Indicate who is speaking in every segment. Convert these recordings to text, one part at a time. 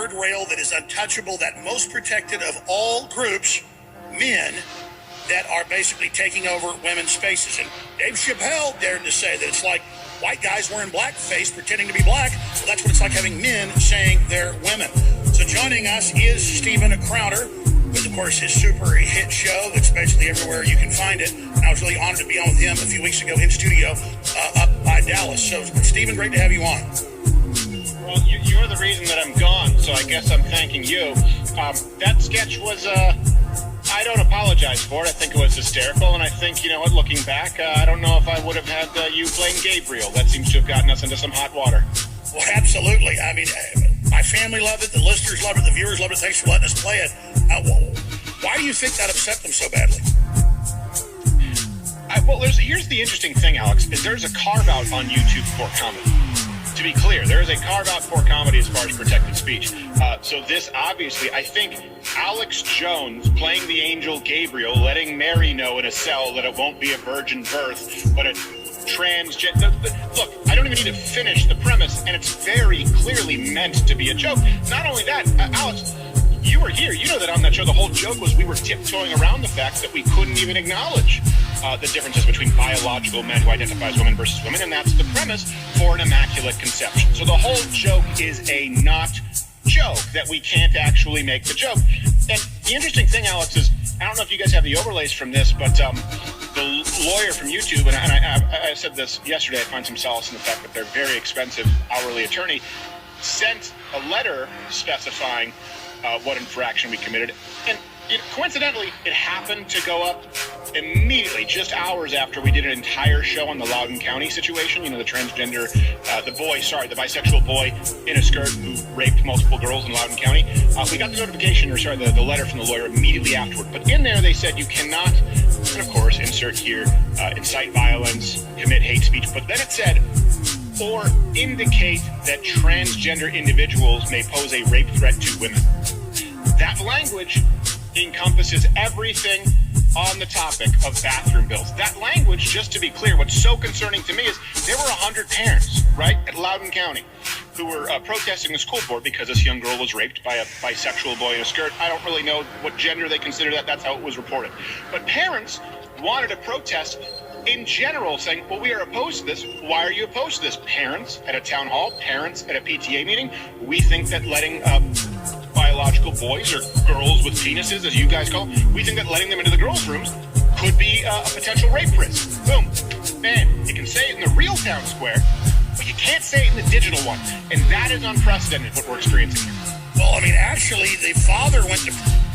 Speaker 1: guardrail that is untouchable, that most protected of all groups, men, that are basically taking over women's spaces. And Dave Chappelle dared to say that it's like white guys wearing blackface pretending to be black. Well, that's what it's like having men saying they're women. So joining us is Steven Crowder with, of course, his super hit show that's basically everywhere you can find it. And I was really honored to be on with him a few weeks ago in studio up by Dallas. So, Steven, great to have you on.
Speaker 2: Well, you're the reason that I'm gone, so I guess I'm thanking you. That sketch was, I don't apologize for it. I think it was hysterical, and I think, you know what, looking back, I don't know if I would have had you playing Gabriel. That seems to have gotten us into some hot water.
Speaker 1: Well, absolutely. I mean, my family loved it, the listeners loved it, the viewers loved it. Thanks for letting us play it. Why do you think that upset them so badly?
Speaker 2: Well, here's the interesting thing, Alex, is there's a carve-out on YouTube for comedy. To be clear, there is a carve-out for comedy as far as protected speech. So this, obviously, I think Alex Jones playing the angel Gabriel, letting Mary know in a cell that it won't be a virgin birth, but a transgender. Look, I don't even need to finish the premise, and it's very clearly meant to be a joke. Not only that, Alex, you were here. You know that on that show, the whole joke was we were tiptoeing around the fact that we couldn't even acknowledge the differences between biological men who identify as women versus women, and that's the premise for an immaculate conception. So the whole joke is a not joke, that we can't actually make the joke. And the interesting thing, Alex, is I don't know if you guys have the overlays from this, but the lawyer from YouTube, and I said this yesterday, I find some solace in the fact that they're very expensive hourly attorney, sent a letter specifying what infraction we committed. And coincidentally, it happened to go up immediately, just hours after we did an entire show on the Loudoun County situation. You know, the transgender, the bisexual boy in a skirt who raped multiple girls in Loudoun County. We got the notification, the letter from the lawyer immediately afterward. But in there, they said you cannot, and of course, insert here, incite violence, commit hate speech. But then it said, or indicate that transgender individuals may pose a rape threat to women. That language encompasses everything on the topic of bathroom bills. That language, just to be clear, what's so concerning to me is there were 100 parents, right, at Loudoun County who were protesting the school board because this young girl was raped by a bisexual boy in a skirt. I don't really know what gender they consider that. That's how it was reported. But parents wanted to protest in general, saying, well, we are opposed to this. Why are you opposed to this? Parents at a town hall, parents at a PTA meeting, we think that letting biological boys or girls with penises, as you guys call them, we think that letting them into the girls' rooms could be a potential rape risk. Boom. Man, you can say it in the real town square, but you can't say it in the digital one. And that is unprecedented, what we're experiencing here.
Speaker 1: Well, I mean, actually, the father went to,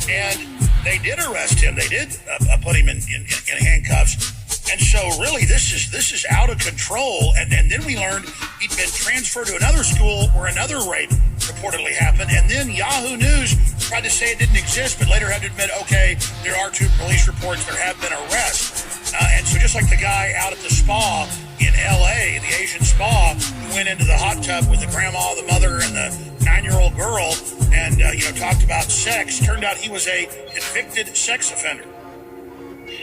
Speaker 1: and they did arrest him. They did put him in handcuffs. And so really, this is out of control. And then we learned he'd been transferred to another school where another rape reportedly happened. And then Yahoo News tried to say it didn't exist, but later had to admit, okay, there are 2 police reports, there have been arrests. And so just like the guy out at the spa in L.A., the Asian spa, who went into the hot tub with the grandma, the mother, and the 9-year-old girl and, talked about sex, turned out he was a convicted sex offender.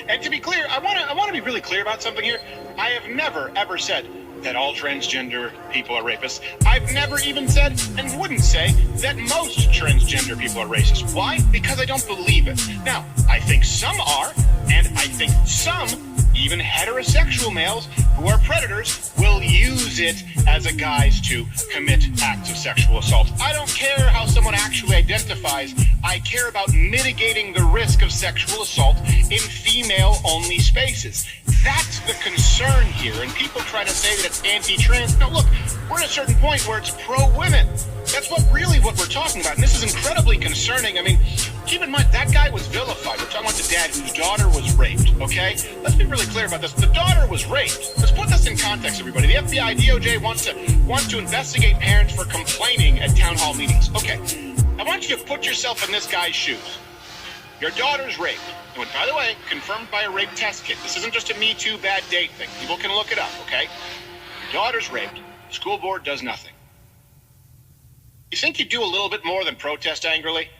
Speaker 2: And to be clear, I want to be really clear about something here. I have never, ever said that all transgender people are rapists. I've never even said, and wouldn't say, that most transgender people are racist. Why? Because I don't believe it. Now, I think some are, and I think some, even heterosexual males who are predators, will use it as a guise to commit acts of sexual assault. I don't care how someone actually identifies. I care about mitigating the risk of sexual assault in female-only spaces. That's the concern here. And people try to say that it's anti-trans. No, look, we're at a certain point where it's pro-women. That's what we're talking about. And this is incredibly concerning. I mean, keep in mind, that guy was vilified. We're talking about the dad whose daughter was raped, okay? Let's be really clear about this. The daughter was raped. Let's put this in context, everybody. The FBI, DOJ wants to investigate parents for complaining at town hall meetings. Okay, I want you to put yourself in this guy's shoes. Your daughter's raped. And by the way, confirmed by a rape test kit. This isn't just a Me Too bad date thing. People can look it up, okay? Your daughter's raped. The school board does nothing. You think you'd do a little bit more than protest angrily?